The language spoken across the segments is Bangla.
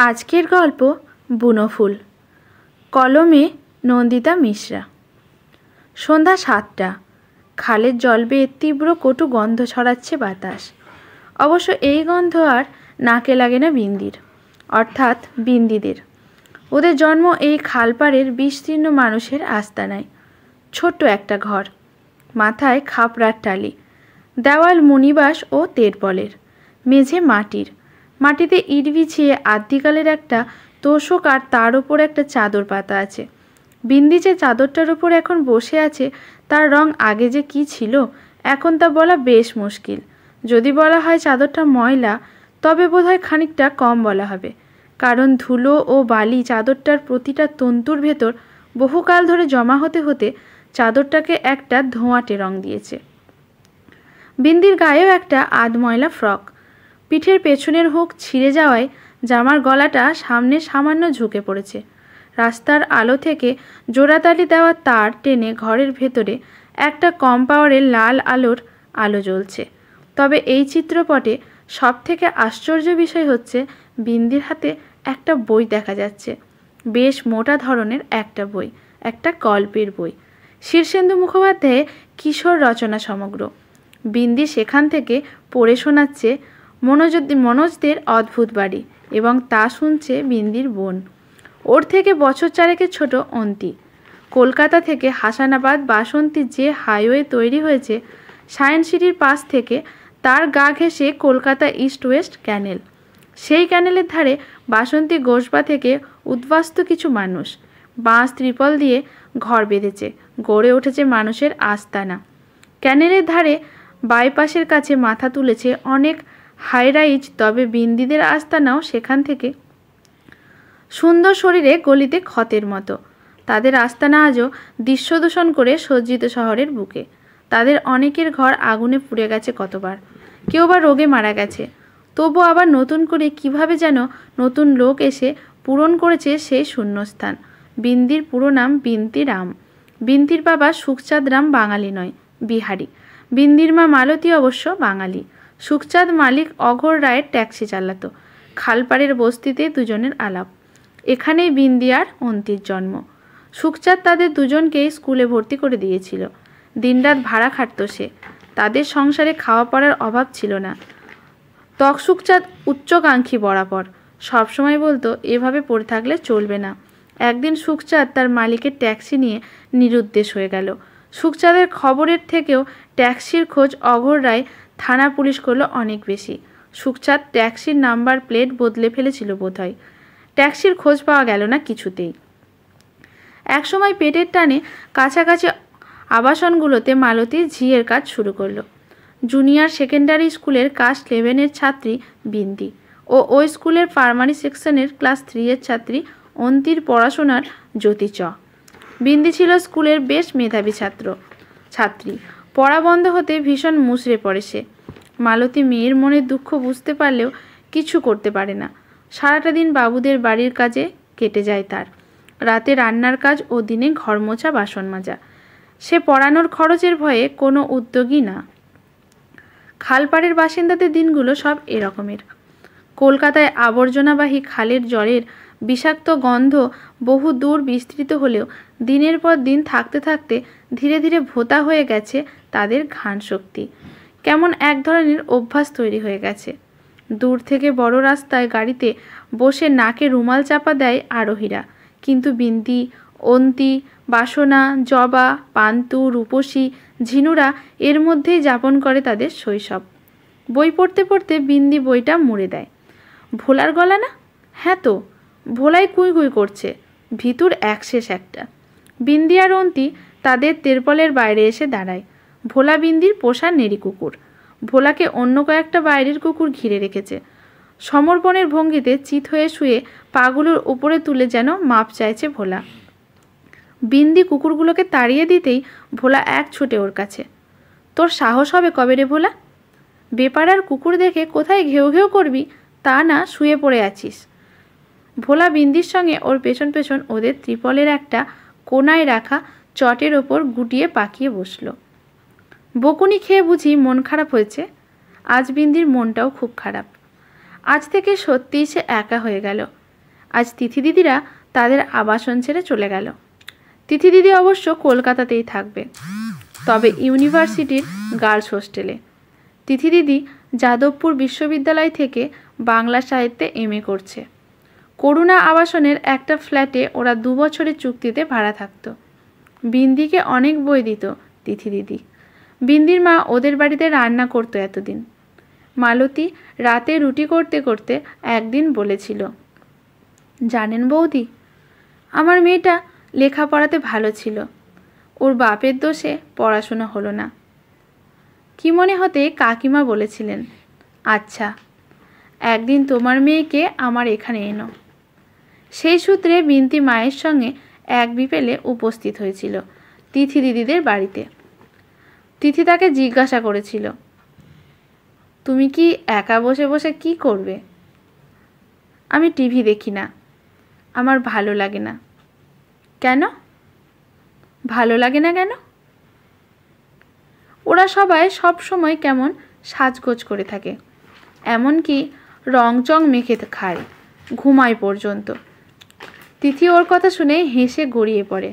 আজকের গল্প বুনো ফুল। কলমে নন্দিতা মিশ্রা। সন্ধ্যা ৭টা। খালের জল বেয়ে তীব্র কটু গন্ধ ছড়াচ্ছে বাতাস। অবশ্য এই গন্ধ আর নাকে লাগে না বিন্দির, অর্থাৎ বিন্দিদের। ওদের জন্ম এই খালপাড়ের বিস্তীর্ণ মানুষের আস্তানায়। ছোট্ট একটা ঘর, মাথায় খাপড়ার টালি, দেওয়াল মুনিবাস ও তেরপলের, মেঝে মাটিতে ইট বিছিয়ে আদ্যিকালের একটা তোষক, আর তার ওপর একটা চাদর পাতা আছে। বিন্দি যে চাদরটার ওপর এখন বসে আছে তার রং আগে যে কি ছিল এখন তা বলা বেশ মুশকিল। যদি বলা হয় চাদরটা ময়লা, তবে বোধহয় খানিকটা কম বলা হবে, কারণ ধুলো ও বালি চাদরটার প্রতিটা তন্তুর ভেতর বহুকাল ধরে জমা হতে হতে চাদরটাকে একটা ধোঁয়াটে রং দিয়েছে। বিন্দির গায়েও একটা আধময়লা ফ্রক, পিঠের পেছনের হুক ছিঁড়ে যাওয়ায় জামার গলাটা সামনে সামান্য ঝুঁকে পড়েছে। রাস্তার আলো থেকে জোড়াতালি দেওয়া তার টেনে ঘরের ভেতরে একটা কম পাওয়ারের লাল আলোর আলো জ্বলছে। তবে এই চিত্রপটে সবথেকে আশ্চর্য বিষয় হচ্ছে বিন্দির হাতে একটা বই দেখা যাচ্ছে। বেশ মোটা ধরনের একটা বই, একটা গল্পের বই। শীর্ষেন্দু মুখোপাধ্যায়ের কিশোর রচনা সমগ্র। বিন্দি সেখান থেকে পড়ে শোনাচ্ছে মনোজদের অদ্ভুত বাড়ি, এবং তা শুনছে বিন্দির বোন, ওর থেকে বছর চারেকের ছোট অন্তি। কলকাতা থেকে হাসানাবাদ বাসন্তী যে হাইওয়ে তৈরি হয়েছে সায়েন্স সিটির পাশ থেকে, তার গা ঘেঁষে কলকাতা ইস্ট ওয়েস্ট ক্যানেল। সেই ক্যানেলের ধারে বাসন্তী গোসবা থেকে উদ্বাস্তু কিছু মানুষ বাঁশ ত্রিপল দিয়ে ঘর বেঁধেছে, গড়ে উঠেছে মানুষের আস্তানা। ক্যানেলের ধারে বাইপাসের কাছে মাথা তুলেছে অনেক হাইরাইজ, তবে বিন্দিদের আস্তানাও সেখান থেকে সুন্দর শরীরে গলিতে ক্ষতের মতো। তাদের আস্তানা আজও দৃশ্যদূষণ করে সজ্জিত শহরের বুকে। তাদের অনেকের ঘর আগুনে পুড়ে গেছে কতবার, কেউ বা রোগে মারা গেছে। তবু আবার নতুন করে কিভাবে যেন নতুন লোক এসে পূরণ করেছে সেই শূন্যস্থান। বিন্দির পুরো নাম বিন্তি রাম। বিন্দির বাবা সুখচাঁদ রাম বাঙালি নয়, বিহারি। বিন্দির মা মালতী অবশ্য বাঙালি। সুখচাঁদ মালিক অঘোর রায়ের ট্যাক্সি চালাতো। খালপাড়ের বস্তিতে দুজনের আলাপ। এখানেই বিন্দি আর অন্তির জন্ম। সুখচাঁদ তাদের দুজনকেই স্কুলে ভর্তি করে দিয়েছিল। দিনরাত ভাড়া খাটত সে। তাদের সংসারে খাওয়া পড়ার অভাব ছিল না। সুখচাঁদ উচ্চকাঙ্ক্ষী বরাবর, সবসময় বলতো এভাবে পড়ে থাকলে চলবে না। একদিন সুখচাঁদ তার মালিকের ট্যাক্সি নিয়ে নিরুদ্দেশ হয়ে গেল। সুখচাঁদের খবরের থেকেও ট্যাক্সির খোঁজ অঘোর রায় থানা পুলিশ করলো অনেক বেশি। সুখচাঁদ ট্যাক্সির নাম্বার প্লেট বদলে ফেলেছিল বোধহয়। ট্যাক্সির খোঁজ পাওয়া গেল না কিছুতেই। একসময় পেটের টানে কাছাকাছি আবাসনগুলোতে মালতী ঝিয়ের কাজ শুরু করলো। জুনিয়র সেকেন্ডারি স্কুলের ক্লাস 11-এর ছাত্রী বিন্দি ও ওই স্কুলের প্রাইমারি সেকশনের ক্লাস 3-এর ছাত্রী অন্তির পড়াশোনার জ্যোতি চ। বিন্দি ছিল স্কুলের বেশ মেধাবী ছাত্রী। পড়া বন্ধ হতে ভীষণ মুচড়ে পড়ে সে। মালতী মেয়ের মনের দুঃখ বুঝতে পারলেও কিছু করতে পারে না। সারাটা দিন বাবুদের বাড়ির কাজে কেটে যায় তার। রাতে রান্নার কাজ ও দিনে ঘর মোছা বাসন মাজা। সে পড়ানোর খরচের ভয়ে কোনো উদ্যোগী না। খালপাড়ের বাসিন্দাদের দিনগুলো সব এরকমের। কলকাতায় আবর্জনাবাহী খালের জলের বিষাক্ত গন্ধ বহু দূর বিস্তৃত হলেও দিনের পর দিন থাকতে থাকতে ধীরে ধীরে ভোঁতা হয়ে গেছে তাদের ঘ্রাণ শক্তি। কেমন এক ধরনের অভ্যাস তৈরি হয়ে গেছে। দূর থেকে বড় রাস্তায় গাড়িতে বসে নাকে রুমাল চাপা দেয় আরোহীরা, কিন্তু বিন্দি, অন্তি, বাসনা, জবা, পান্তু, রূপসী, ঝিনুরা এর মধ্যেই যাপন করে তাদের শৈশব। বই পড়তে পড়তে বিন্দি বইটা মুড়ে দেয়। ভোলার গলা না? হ্যাঁ তো, ভোলাই কুই কুই করছে। ভিতর একশেষ একটা। বিন্দি আর অন্তি তাদের তেরপলের বাইরে এসে দাঁড়ায়। ভোলা বিন্দির পোষা নেড়ি কুকুর। ভোলাকে অন্য কয়েকটা বাইরের কুকুর ঘিরে রেখেছে। সমর্পণের ভঙ্গিতে চিত হয়ে শুয়ে পাগুলোর উপরে তুলে যেন মাপ চাইছে ভোলা। বিন্দি কুকুরগুলোকে তাড়িয়ে দিতেই ভোলা এক ছুটে ওর কাছে। তোর সাহস হবে কবে রে ভোলা? বেপাড়ার কুকুর দেখে কোথায় ঘেউ ঘেউ করবি তা না, শুয়ে পড়ে আছিস। ভোলা বিন্দির সঙ্গে ওর পেছন পেছন ওদের ত্রিপলের একটা কোনায় রাখা চটের ওপর গুটিয়ে পাকিয়ে বসল। বকুনি খেয়ে বুঝি মন খারাপ হয়েছে। আজ বিন্দির মনটাও খুব খারাপ। আজ থেকে সত্যিই সে একা হয়ে গেল। আজ তিথি দিদিরা তাদের আবাসন ছেড়ে চলে গেল। তিথি দিদি অবশ্য কলকাতাতেই থাকবে, তবে ইউনিভার্সিটির গার্লস হোস্টেলে। তিথি দিদি যাদবপুর বিশ্ববিদ্যালয় থেকে বাংলা সাহিত্যে এমএ করছে। করুণা আবাসনের একটা ফ্ল্যাটে ওরা 2 বছরের চুক্তিতে ভাড়া থাকত। বিন্দিকে অনেক বই দিত তিথি দিদি। বিন্দির মা ওদের বাড়িতে রান্না করতো এতদিন। মালতী রাতে রুটি করতে করতে একদিন বলেছিল, জানেন বৌদি, আমার মেয়েটা লেখাপড়াতে ভালো ছিল, ওর বাপের দোষে পড়াশোনা হলো না। কি মনে হতে কাকিমা বলেছিলেন, আচ্ছা একদিন তোমার মেয়েকে আমার এখানে এনো। সেই সূত্রে বিন্তি মায়ের সঙ্গে এক বিকেলে উপস্থিত হয়েছিল তিথি দিদিদের বাড়িতে। তিথি তাকে জিজ্ঞাসা করেছিল, তুমি কি একা বসে বসে কি করবে? আমি টিভি দেখি না, আমার ভালো লাগে না। কেন ভালো লাগে না কেন? ওরা সবাই সব সময় কেমন সাজগোজ করে থাকে, এমনকি রংচং মেখে খায়, ঘুমায় পর্যন্ত। তিথি ওর কথা শুনে হেসে গড়িয়ে পড়ে।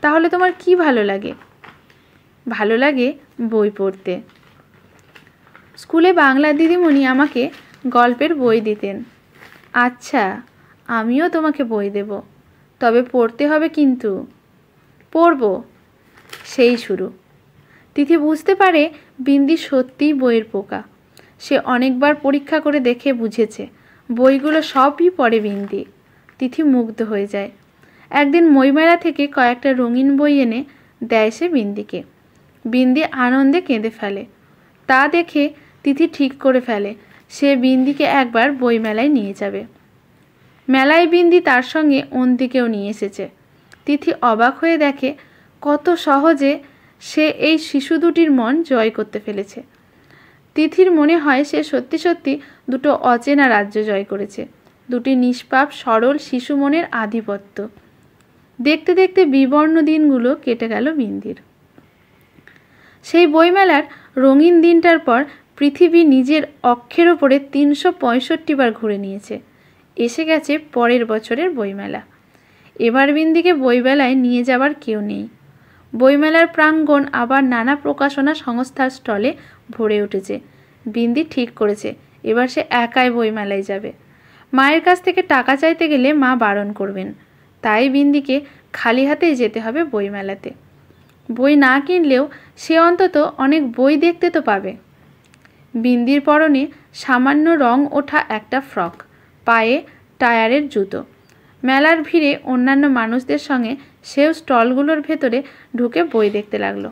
তাহলে তোমার কি ভালো লাগে? ভালো লাগে বই পড়তে। স্কুলে বাংলা দিদিমণি আমাকে গল্পের বই দিতেন। আচ্ছা, আমিও তোমাকে বই দেব, তবে পড়তে হবে কিন্তু। পড়ব। সেই শুরু। তিথি বুঝতে পারে বিন্দি সত্যিই বইয়ের পোকা। সে অনেকবার পরীক্ষা করে দেখে বুঝেছে বইগুলো সবই পড়ে বিন্দি। তিথি মুগ্ধ হয়ে যায়। একদিন বইমেলা থেকে কয়েকটা রঙিন বই এনে দেয় সে বিন্দিকে। বিন্দি আনন্দে কেঁদে ফেলে। তা দেখে তিথি ঠিক করে ফেলে সে বিন্দিকে একবার বইমেলায় নিয়ে যাবে। মেলায় বিন্দি তার সঙ্গে অন্তিকেও নিয়ে এসেছে। তিথি অবাক হয়ে দেখে কত সহজে সে এই শিশু দুটির মন জয় করতে ফেলেছে। তিথির মনে হয় সে সত্যি সত্যি দুটো অচেনা রাজ্য জয় করেছে, দুটি নিষ্পাপ সরল শিশু মনের আধিপত্য। দেখতে দেখতে বিবর্ণ দিনগুলো কেটে গেল বিন্দির। সেই বইমেলার রঙিন দিনটার পর পৃথিবী নিজের অক্ষের ওপরে 365 বার ঘুরে নিয়েছে। এসে গেছে পরের বছরের বইমেলা। এবার বিন্দিকে বইমেলায় নিয়ে যাবার কেউ নেই। বইমেলার প্রাঙ্গণ আবার নানা প্রকাশনা সংস্থার স্টলে ভরে উঠেছে। বিন্দি ঠিক করেছে এবার সে একাই বইমেলায় যাবে। মায়ের কাছ থেকে টাকা চাইতে গেলে মা বারণ করবেন, তাই বিন্দিকে খালি হাতেই যেতে হবে বইমেলাতে। বই না কিনলেও সে অন্তত অনেক বই দেখতে তো পাবে। বিন্দির পরনে সামান্য রং ওঠা একটা ফ্রক, পায়ে টায়ারের জুতো। মেলার ভিড়ে অন্যান্য মানুষদের সঙ্গে সেও স্টলগুলোর ভেতরে ঢুকে বই দেখতে লাগলো।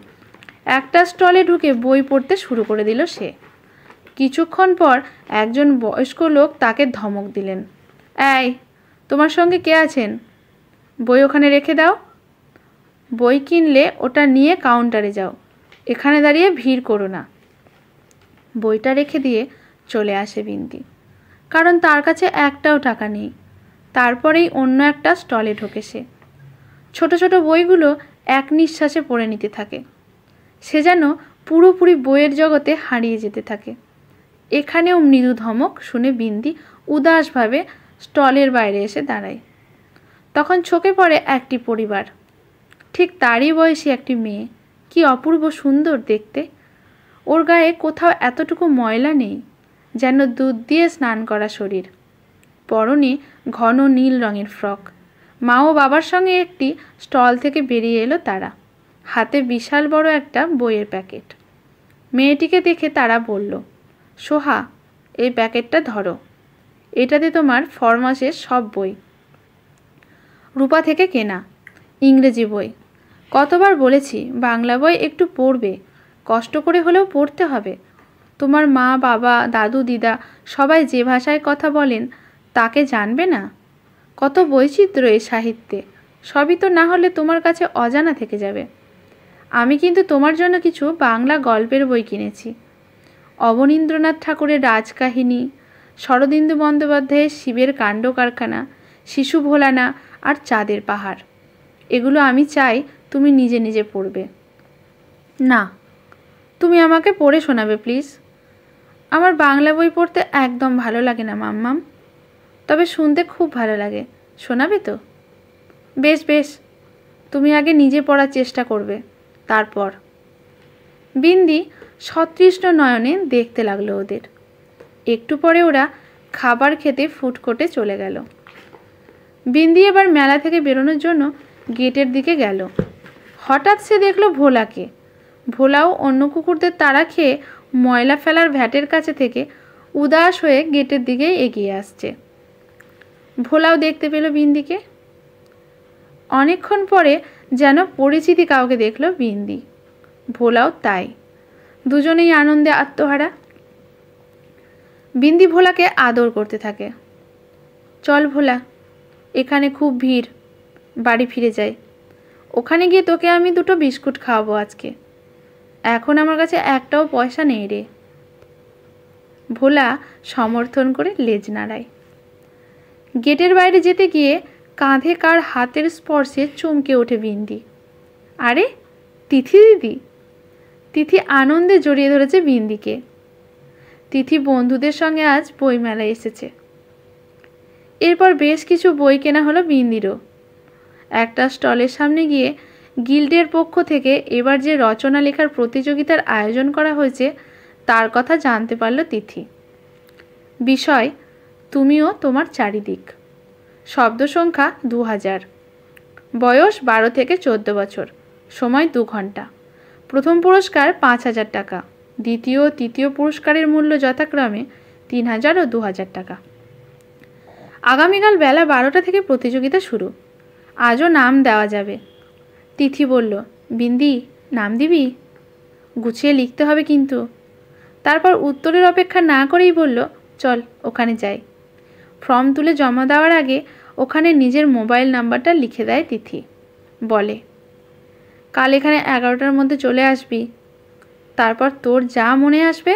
একটা স্টলে ঢুকে বই পড়তে শুরু করে দিল সে। কিছুক্ষণ পর একজন বয়স্ক লোক তাকে ধমক দিলেন, এই, তোমার সঙ্গে কে আছেন? বই ওখানে রেখে দাও। বই কিনলে ওটা নিয়ে কাউন্টারে যাও, এখানে দাঁড়িয়ে ভিড় করো না। বইটা রেখে দিয়ে চলে আসে বিন্দি, কারণ তার কাছে একটাও টাকা নেই। তারপরেই অন্য একটা স্টলে ঢোকে সে। ছোট ছোট বইগুলো এক নিঃশ্বাসে পড়ে নিতে থাকে। সে যেন পুরোপুরি বইয়ের জগতে হারিয়ে যেতে থাকে। এখানেও মৃদু ধমক শুনে বিন্দি উদাসভাবে স্টলের বাইরে এসে দাঁড়ায়। তখন চোখে পড়ে একটি পরিবার, ঠিক তারই বয়সী একটি মেয়ে। কি অপূর্ব সুন্দর দেখতে। ওর গায়ে কোথাও এতটুকু ময়লা নেই, যেন দুধ দিয়ে স্নান করা শরীর। পরনে ঘন নীল রঙের ফ্রক। মা ও বাবার সঙ্গে একটি স্টল থেকে বেরিয়ে এলো তারা, হাতে বিশাল বড় একটা বইয়ের প্যাকেট। মেয়েটিকে দেখে তারা বলল, সোহা, এই প্যাকেটটা ধরো, এটাতে তোমার ফরমাসের সব বই, রূপা থেকে কেনা, ইংরেজি বই। কতবার বলেছি বাংলা বই একটু পড়বে, কষ্ট করে হলেও পড়তে হবে। তোমার মা বাবা দাদু দিদা সবাই যে ভাষায় কথা বলেন তাকে জানবে না? কত বৈচিত্র্য এই সাহিত্যে, সবই তো না হলে তোমার কাছে অজানা থেকে যাবে। আমি কিন্তু তোমার জন্য কিছু বাংলা গল্পের বই কিনেছি। অবনীন্দ্রনাথ ঠাকুরের রাজকাহিনী, শরদিন্দু বন্দ্যোপাধ্যায়ের শিবের কাণ্ড কারখানা, শিশু ভোলানা আর চাঁদের পাহাড়। এগুলো আমি চাই তুমি নিজে নিজে পড়বে। না, তুমি আমাকে পড়ে শোনাবে প্লিজ। আমার বাংলা বই পড়তে একদম ভালো লাগে না মাম্মাম। তবে শুনতে খুব ভালো লাগে, শোনাবে তো? বেশ বেশ, তুমি আগে নিজে পড়ার চেষ্টা করবে, তারপর। বিন্দি সতৃষ্ণ নয়নে দেখতে লাগলো ওদের। একটু পরে ওরা খাবার খেতে ফুড কোর্টে চলে গেল। বিন্দি এবার মেলা থেকে বেরোনোর জন্য গেটের দিকে গেল। হঠাৎ সে দেখলো ভোলাকে। ভোলাও অন্য কুকুরদের তাড়া খেয়ে ময়লা ফেলার ভ্যাটের কাছে থেকে উদাস হয়ে গেটের দিকে এগিয়ে আসছে। ভোলাও দেখতে পেল বিন্দিকে। অনেকক্ষণ পরে যেন পরিচিতি কাউকে দেখলো বিন্দি। ভোলাও তাই। দুজনেই আনন্দে আত্মহারা। বিন্দি ভোলাকে আদর করতে থাকে। চল ভোলা, এখানে খুব ভিড়, বাড়ি ফিরে যাই। ওখানে গিয়ে তোকে আমি 2টো বিস্কুট খাওয়াবো আজকে। এখন আমার কাছে একটাও পয়সা নেই রে। ভোলা সমর্থন করে লেজ নাড়ায়। গেটের বাইরে যেতে গিয়ে কাঁধে কার হাতের স্পর্শে চমকে ওঠে বিন্দি। আরে তিথি দিদি! তিথি আনন্দে জড়িয়ে ধরেছে বিন্দিকে। তিথি বন্ধুদের সঙ্গে আজ বইমেলায় এসেছে। এরপর বেশ কিছু বই কেনা হলো বিন্দিরও। একটা স্টলের সামনে গিয়ে গিল্ডের পক্ষ থেকে এবার যে রচনা লেখার প্রতিযোগিতার আয়োজন করা হয়েছে তার কথা জানতে পারল তিথি। বিষয় তুমিও তোমার চারিদিক। শব্দ সংখ্যা 2000। বয়স 12 থেকে 14 বছর। সময় 2 ঘন্টা। প্রথম পুরস্কার 5000 টাকা। দ্বিতীয় ও তৃতীয় পুরস্কারের মূল্য যথাক্রমে 3000 ও 2000 টাকা। আগামীকাল বেলা 12টা থেকে প্রতিযোগিতা শুরু। আজও নাম দেওয়া যাবে। তিথি বলল, বিন্দি নাম দিবি? গুছিয়ে লিখতে হবে কিন্তু। তারপর উত্তরের অপেক্ষা না করেই বলল, চল ওখানে যাই। ফর্ম তুলে জমা দেওয়ার আগে ওখানে নিজের মোবাইল নাম্বারটা লিখে দেয় তিথি। বলে, কাল এখানে 11টার মধ্যে চলে আসবি। তারপর তোর যা মনে আসবে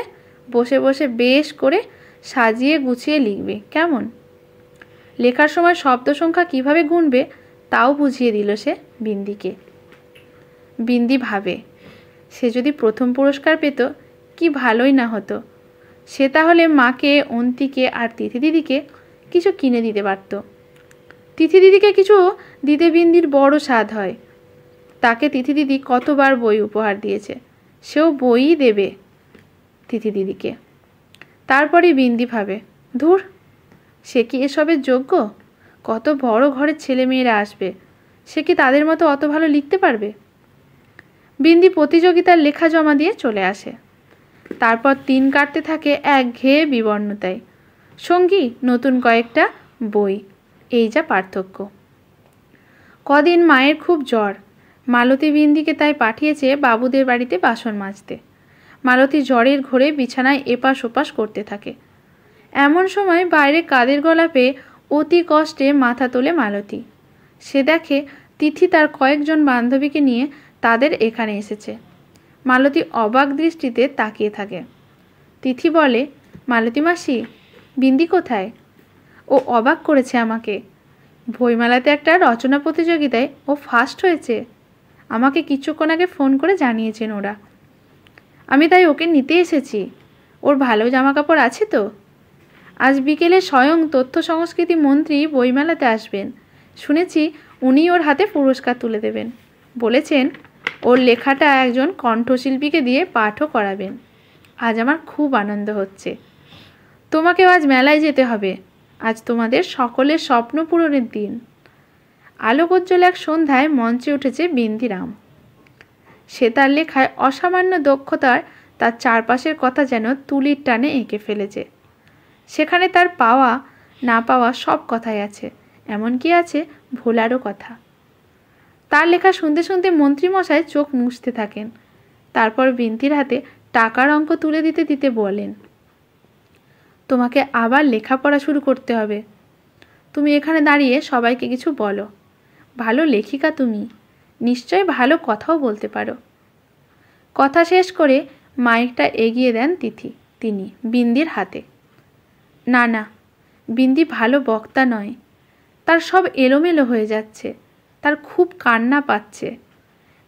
বসে বসে বেশ করে সাজিয়ে গুছিয়ে লিখবি, কেমন? লেখার সময় শব্দ সংখ্যা কিভাবে গুনবে তাও বুঝিয়ে দিল সে বিন্দিকে। বিন্দি ভাবে, সে যদি প্রথম পুরস্কার পেত কি ভালোই না হতো। সে তাহলে মাকে, অন্তিকে আর তিথি দিদিকে কিছু কিনে দিতে পারত। তিথি দিদিকে কিছু দিতে বিন্দির বড় স্বাদ হয়। তাকে তিথি দিদি কতবার বই উপহার দিয়েছে, সেও বইই দেবে তিথি দিদিকে। তারপরেই বিন্দি ভাবে, ধুর, সে কি এসবের যোগ্য? কত বড় ঘরের ছেলেমেয়েরা আসবে, সে কি তাদের মতো অত ভালো লিখতে পারবে? বিন্দি প্রতিযোগিতার লেখা জমা দিয়ে চলে আসে। তারপর দিন কাটতে থাকে একঘেয়ে বিবর্ণতায়। সঙ্গী নতুন কয়েকটা বই, এই যা পার্থক্য। কদিন মায়ের খুব জ্বর। মালতী বিন্দিকে তাই পাঠিয়েছে বাবুদের বাড়িতে বাসন মাজতে। মালতী জ্বরের ঘোরে বিছানায় এপাশ ওপাশ করতে থাকে। এমন সময় বাইরে কাদের গলা পেয়ে অতি কষ্টে মাথা তোলে মালতী। সে দেখে তিথি তার কয়েকজন বান্ধবীকে নিয়ে তাদের এখানে এসেছে। মালতী অবাক দৃষ্টিতে তাকিয়ে থাকে। তিথি বলে, মালতী মাসি, বিন্দি কোথায়? ও অবাক করেছে আমাকে। বইমেলাতে একটা রচনা প্রতিযোগিতায় ও ফার্স্ট হয়েছে। আমাকে কিছুক্ষণ আগে ফোন করে জানিয়েছেন ওরা। আমি তাই ওকে নিতে এসেছি। ওর ভালো জামাকাপড় আছে তো? আজ বিকেলে স্বয়ং তথ্য সংস্কৃতি মন্ত্রী বইমেলাতে আসবেন। শুনেছি উনি ওর হাতে পুরস্কার তুলে দেবেন। বলেছেন ওর লেখাটা একজন কণ্ঠশিল্পীকে দিয়ে পাঠও করাবেন। আজ আমার খুব আনন্দ হচ্ছে। তোমাকেও আজ মেলায় যেতে হবে। আজ তোমাদের সকলের স্বপ্ন পূরণের দিন। আলোকোজ্জ্বল এক সন্ধ্যায় মঞ্চে উঠেছে বিন্দিরাম। সে তার লেখায় অসামান্য দক্ষতার তার চারপাশের কথা যেন তুলির টানে এঁকে ফেলেছে। সেখানে তার পাওয়া না পাওয়া সব কথাই আছে, এমনকি আছে ভোলারও কথা। তার লেখা শুনতে শুনতে মন্ত্রীমশাই চোখ মুছতে থাকেন। তারপর বিন্দির হাতে টাকার অঙ্ক তুলে দিতে দিতে বলেন, তোমাকে আবার লেখাপড়া শুরু করতে হবে। তুমি এখানে দাঁড়িয়ে সবাইকে কিছু বলো। ভালো লেখিকা তুমি, নিশ্চয় ভালো কথাও বলতে পারো। কথা শেষ করে মাইকটা এগিয়ে দেন তিনি বিন্দির হাতে। না না, বিন্দি ভালো বক্তা নয়। তার সব এলোমেলো হয়ে যাচ্ছে। তার খুব কান্না পাচ্ছে।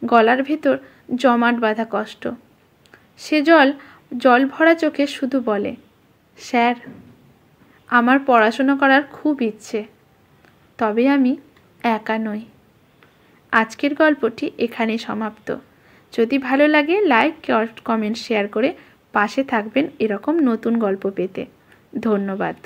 গলার ভেতর জমাট বাঁধা কষ্ট। সে জল ভরা চোখে শুধু বলে, স্যার আমার পড়াশুনো করার খুব ইচ্ছে, তবে আমি একা নই। আজকের গল্পটি এখানেই সমাপ্ত। যদি ভালো লাগে লাইক, কমেন্ট, শেয়ার করে পাশে থাকবেন এরকম নতুন গল্প পেতে। ধন্যবাদ।